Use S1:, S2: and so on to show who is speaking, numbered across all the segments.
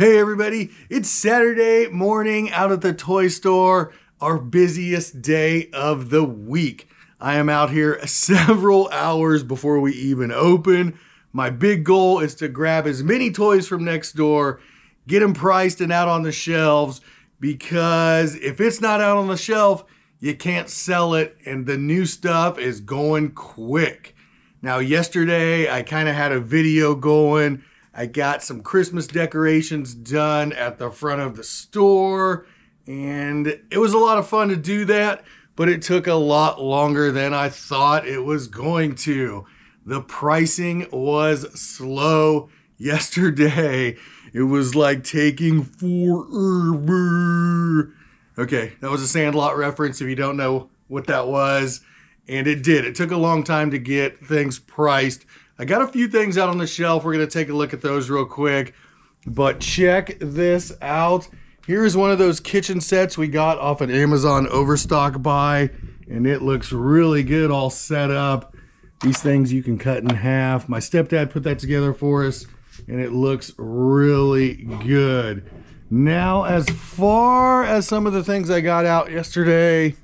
S1: Hey everybody, it's Saturday morning out at the toy store, our busiest day of the week. I am out here several hours before we even open. My big goal is to grab as many toys from next door, get them priced and out on the shelves, because if it's not out on the shelf, you can't sell it and the new stuff is going quick. Now yesterday I kind of had a video going. I got some Christmas decorations done at the front of the store, and it was a lot of fun to do that, but it took a lot longer than I thought it was going to. The pricing was slow yesterday. It was like taking forever. Okay, that was a Sandlot reference if you don't know what that was, and it did. It took a long time to get things priced. I got a few things out on the shelf. We're going to take a look at those real quick. But check this out. Here's one of those kitchen sets we got off an Amazon Overstock buy. And it looks really good all set up. These things you can cut in half. My stepdad put that together for us. And it looks really good. Now, as far as some of the things I got out yesterday,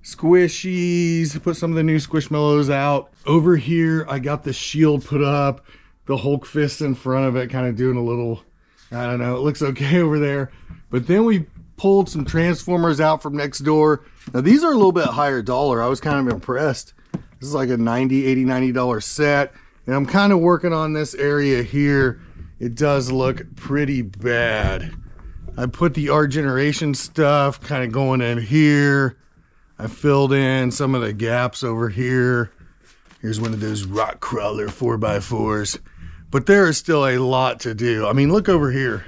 S1: squishies, put some of the new Squishmallows out. Over here, I got the shield put up, the Hulk fist in front of it, kind of doing a little, I don't know, it looks okay over there. But then we pulled some Transformers out from next door. Now these are a little bit higher dollar. I was kind of impressed. This is like a $90, $80, $90 set. And I'm kind of working on this area here. It does look pretty bad. I put the Art Generation stuff kind of going in here. I filled in some of the gaps over here. Here's one of those rock crawler 4x4s. But there is still a lot to do. I mean, look over here.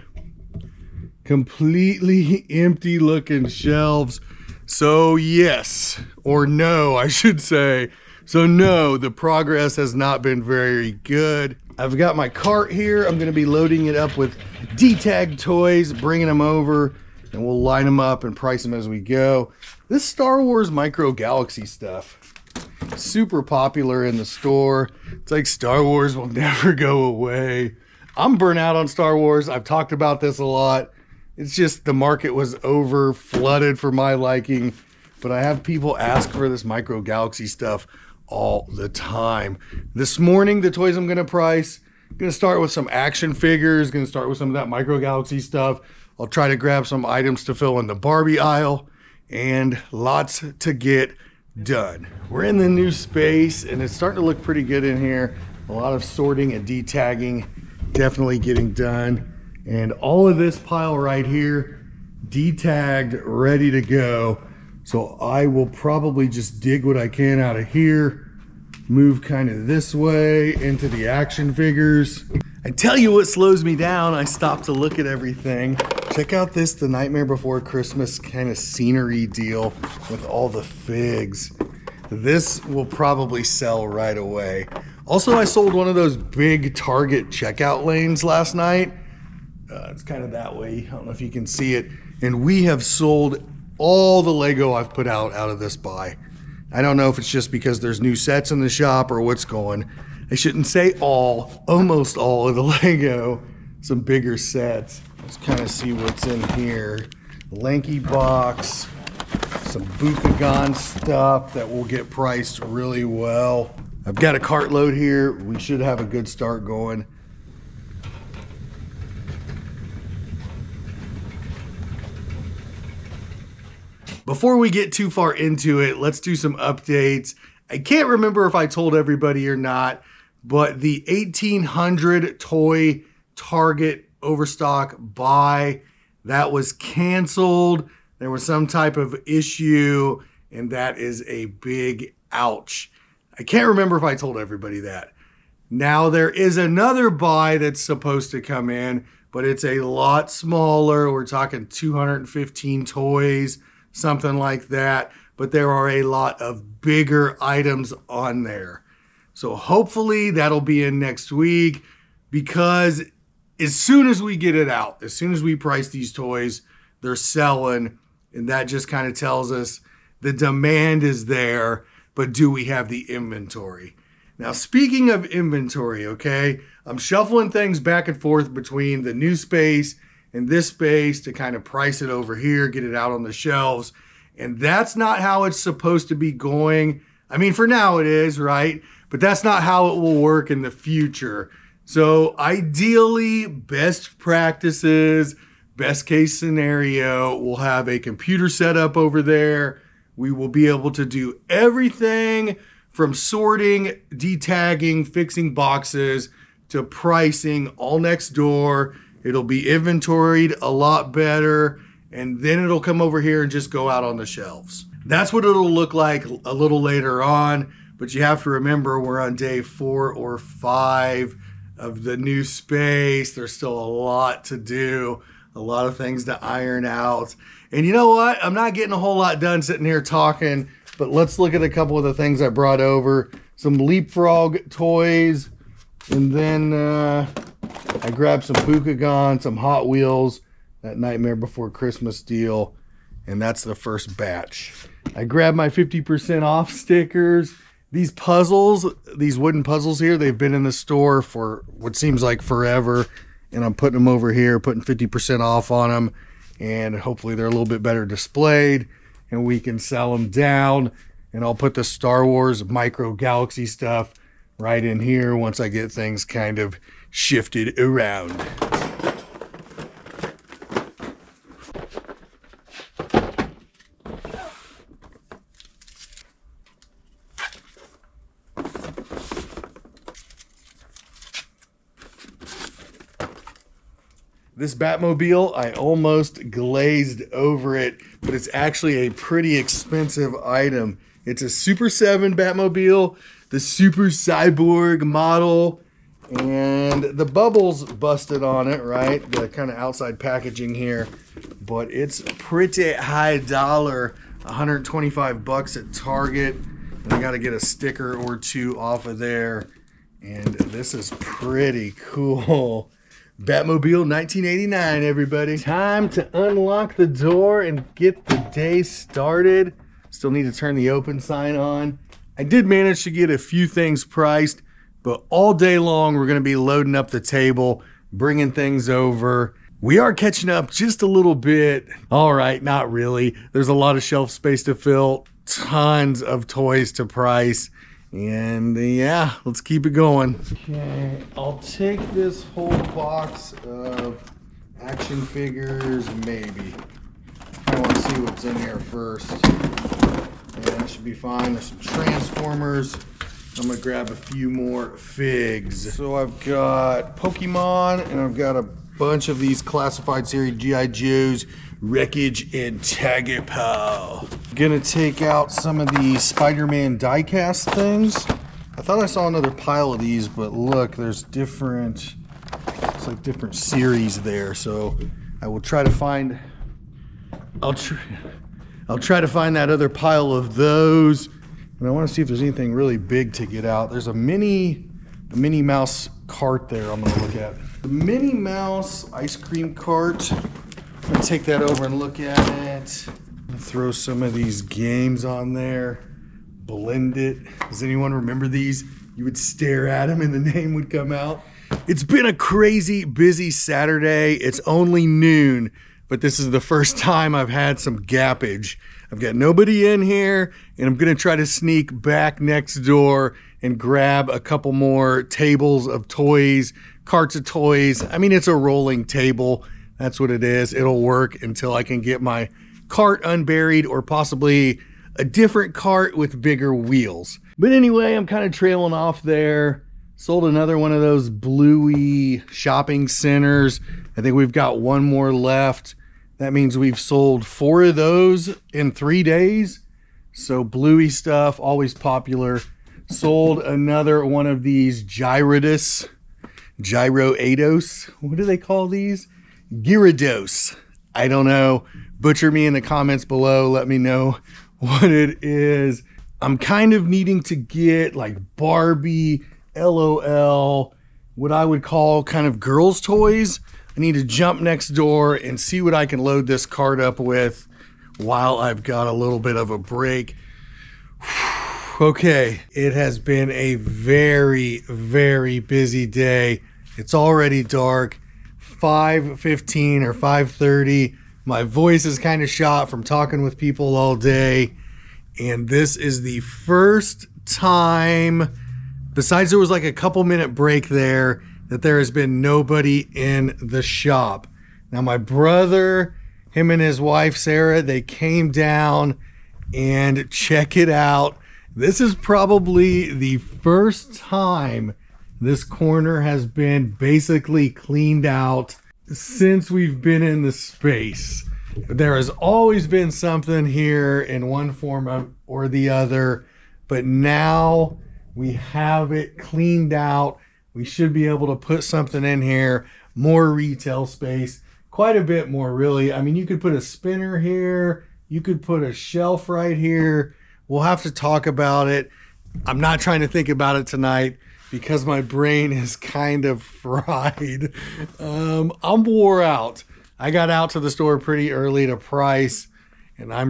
S1: Completely empty looking shelves. So yes, or no, I should say. So no, the progress has not been very good. I've got my cart here. I'm gonna be loading it up with D-tag toys, bringing them over, and we'll line them up and price them as we go. This Star Wars Micro Galaxy stuff, super popular in the store. It's like Star Wars will never go away. I'm burnt out on Star Wars. I've talked about this a lot. It's just the market was over flooded for my liking, but I have people ask for this Micro Galaxy stuff all the time. This morning, the toys I'm gonna price, I'm gonna start with some action figures, gonna start with some of that Micro Galaxy stuff. I'll try to grab some items to fill in the Barbie aisle, and lots to get done. We're in the new space and it's starting to look pretty good in here. A lot of sorting and de-tagging definitely getting done. And all of this pile right here, de-tagged, ready to go. So I will probably just dig what I can out of here, move kind of this way into the action figures. I tell you what slows me down, I stop to look at everything. Check out this, the Nightmare Before Christmas kind of scenery deal with all the figs. This will probably sell right away. Also, I sold one of those big Target checkout lanes last night. It's kind of that way, I don't know if you can see it. And we have sold all the Lego I've put out of this buy. I don't know if it's just because there's new sets in the shop or what's going. I shouldn't say all, almost all of the Lego, some bigger sets. Let's kind of see what's in here. Lanky box, some Bukagon stuff that will get priced really well. I've got a cartload here. We should have a good start going. Before we get too far into it, let's do some updates. I can't remember if I told everybody or not, but the 1,800 toy Target Overstock buy, that was canceled. There was some type of issue, and that is a big ouch. I can't remember if I told everybody that. Now there is another buy that's supposed to come in, but it's a lot smaller. We're talking 215 toys, something like that. But there are a lot of bigger items on there. So hopefully that'll be in next week, because as soon as we get it out, as soon as we price these toys, they're selling. And that just kind of tells us the demand is there, but do we have the inventory? Now, speaking of inventory, okay, I'm shuffling things back and forth between the new space in this space to kind of price it over here, get it out on the shelves. And that's not how it's supposed to be going. I mean, for now it is, right? But that's not how it will work in the future. So ideally, best practices, best case scenario, we'll have a computer set up over there. We will be able to do everything from sorting, detagging, fixing boxes, to pricing all next door. It'll be inventoried a lot better, and then it'll come over here and just go out on the shelves. That's what it'll look like a little later on, but you have to remember we're on day 4 or 5 of the new space. There's still a lot to do, a lot of things to iron out. And you know what? I'm not getting a whole lot done sitting here talking, but let's look at a couple of the things I brought over. Some Leapfrog toys, and then I grabbed some Bakugan, some Hot Wheels, that Nightmare Before Christmas deal, and that's the first batch. I grabbed my 50% off stickers. These puzzles, these wooden puzzles here, they've been in the store for what seems like forever, and I'm putting them over here, putting 50% off on them, and hopefully they're a little bit better displayed, and we can sell them down. And I'll put the Star Wars Micro Galaxy stuff right in here once I get things kind of shifted around. This Batmobile, I almost glazed over it, but it's actually a pretty expensive item. It's a Super 7 Batmobile, the Super Cyborg model, and the bubbles busted on it, right? The kind of outside packaging here, but it's pretty high dollar, 125 bucks at Target, and I got to get a sticker or two off of there, and this is pretty cool. Batmobile 1989, everybody. Time to unlock the door and get the day started. Still need to turn the open sign on. I did manage to get a few things priced, but all day long we're going to be loading up the table, bringing things over. We are catching up just a little bit. All right, not really. There's a lot of shelf space to fill, tons of toys to price. And yeah, let's keep it going. Okay, I'll take this whole box of action figures, maybe. I want to see what's in there first. Yeah, that should be fine. There's some Transformers. I'm gonna grab a few more figs. So I've got Pokemon, and I've got a bunch of these classified series G.I. Joes, Wreckage, and Tagapow. Gonna take out some of the Spider-Man diecast things. I thought I saw another pile of these, but look, there's different, it's like different series there. So I will try to find, I'll try to find that other pile of those. And I want to see if there's anything really big to get out. There's a Minnie Mouse cart there I'm gonna look at. The Minnie Mouse ice cream cart. I'm gonna take that over and look at it. Throw some of these games on there. Blend it. Does anyone remember these? You would stare at them and the name would come out. It's been a crazy busy Saturday. It's only noon, but this is the first time I've had some gappage. I've got nobody in here, and I'm gonna try to sneak back next door and grab a couple more tables of toys, carts of toys. I mean, it's a rolling table. That's what it is. It'll work until I can get my cart unburied, or possibly a different cart with bigger wheels. But anyway, I'm kind of trailing off there. Sold another one of those Bluey shopping centers. I think we've got one more left. That means we've sold 4 of those in 3 days. So Bluey stuff, always popular. Sold another one of these Gyroados. What do they call these? Gyarados. I don't know. Butcher me in the comments below. Let me know what it is. I'm kind of needing to get like Barbie, LOL, what I would call kind of girls' toys. I need to jump next door and see what I can load this cart up with while I've got a little bit of a break. Okay, it has been a very, very busy day. It's already dark. 5:15 or 5:30. My voice is kind of shot from talking with people all day. And this is the first time, besides there was like a couple minute break there, that there has been nobody in the shop. Now my brother, him and his wife Sarah, they came down, and check it out. This is probably the first time this corner has been basically cleaned out since we've been in the space. There has always been something here in one form or the other, but now we have it cleaned out. We should be able to put something in here, more retail space, quite a bit more really. I mean, you could put a spinner here, you could put a shelf right here. We'll have to talk about it. I'm not trying to think about it tonight because my brain is kind of fried. I'm wore out. I got out to the store pretty early to price, and I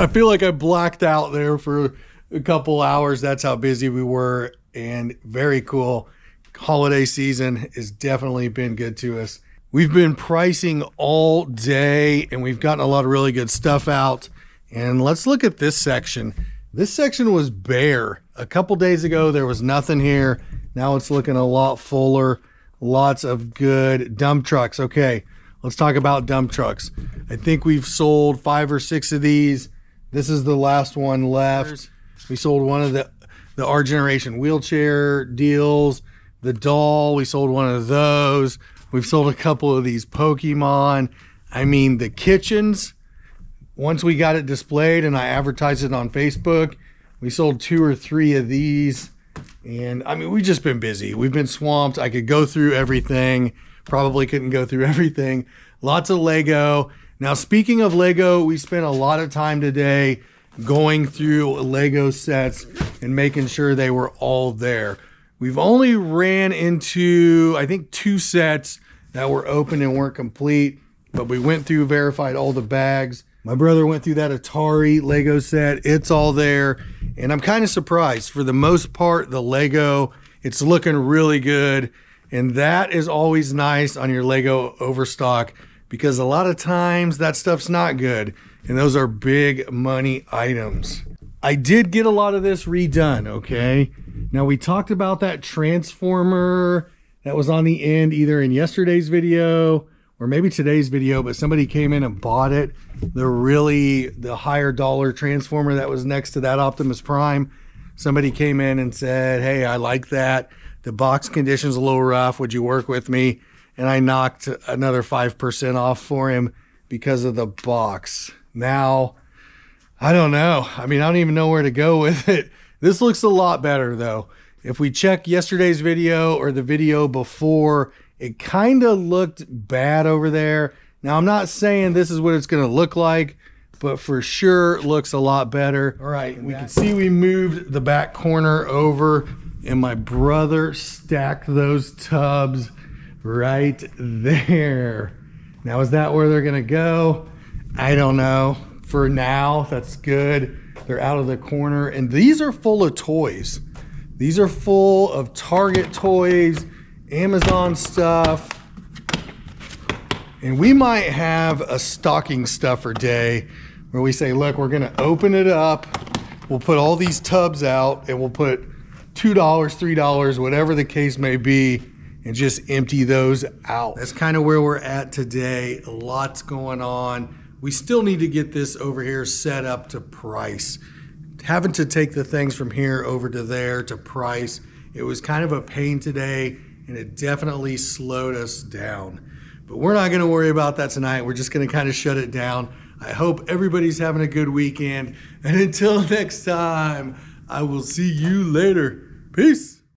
S1: feel like I blacked out there for a couple hours. That's how busy we were, and very cool. Holiday season has definitely been good to us. We've been pricing all day, and we've gotten a lot of really good stuff out. And let's look at this section. This section was bare. A couple days ago, there was nothing here. Now it's looking a lot fuller. Lots of good dump trucks. Okay, let's talk about dump trucks. I think we've sold 5 or 6 of these. This is the last one left. We sold one of the our generation wheelchair deals. The doll, we sold one of those. We've sold a couple of these Pokemon. I mean, the kitchens, once we got it displayed and I advertised it on Facebook, we sold 2 or 3 of these. And I mean, we've just been busy. We've been swamped. I could go through everything. Probably couldn't go through everything. Lots of Lego. Now, speaking of Lego, we spent a lot of time today going through Lego sets and making sure they were all there. We've only ran into, I think, 2 sets that were open and weren't complete, but we went through, verified all the bags. My brother went through that Atari Lego set. It's all there. And I'm kind of surprised. For the most part, the Lego, it's looking really good. And that is always nice on your Lego Overstock, because a lot of times that stuff's not good. And those are big money items. I did get a lot of this redone, okay? Now, we talked about that transformer that was on the end either in yesterday's video or maybe today's video, but somebody came in and bought it. The higher dollar transformer that was next to that Optimus Prime. Somebody came in and said, hey, I like that. The box condition's a little rough. Would you work with me? And I knocked another 5% off for him because of the box. Now, I don't know. I mean, I don't even know where to go with it. This looks a lot better though. If we check yesterday's video or the video before, it kind of looked bad over there. Now, I'm not saying this is what it's going to look like, but for sure it looks a lot better. All right, we can see we moved the back corner over, and my brother stacked those tubs right there. Now, is that where they're going to go? I don't know. For now, that's good. They're out of the corner, and these are full of toys. These are full of Target toys, Amazon stuff, and we might have a stocking stuffer day where we say, look, we're gonna open it up, we'll put all these tubs out, and we'll put $2, $3, whatever the case may be, and just empty those out. That's kind of where we're at today. Lots going on. We still need to get this over here set up to price. Having to take the things from here over to there to price, it was kind of a pain today, and it definitely slowed us down. But we're not going to worry about that tonight. We're just going to kind of shut it down. I hope everybody's having a good weekend. And until next time, I will see you later. Peace.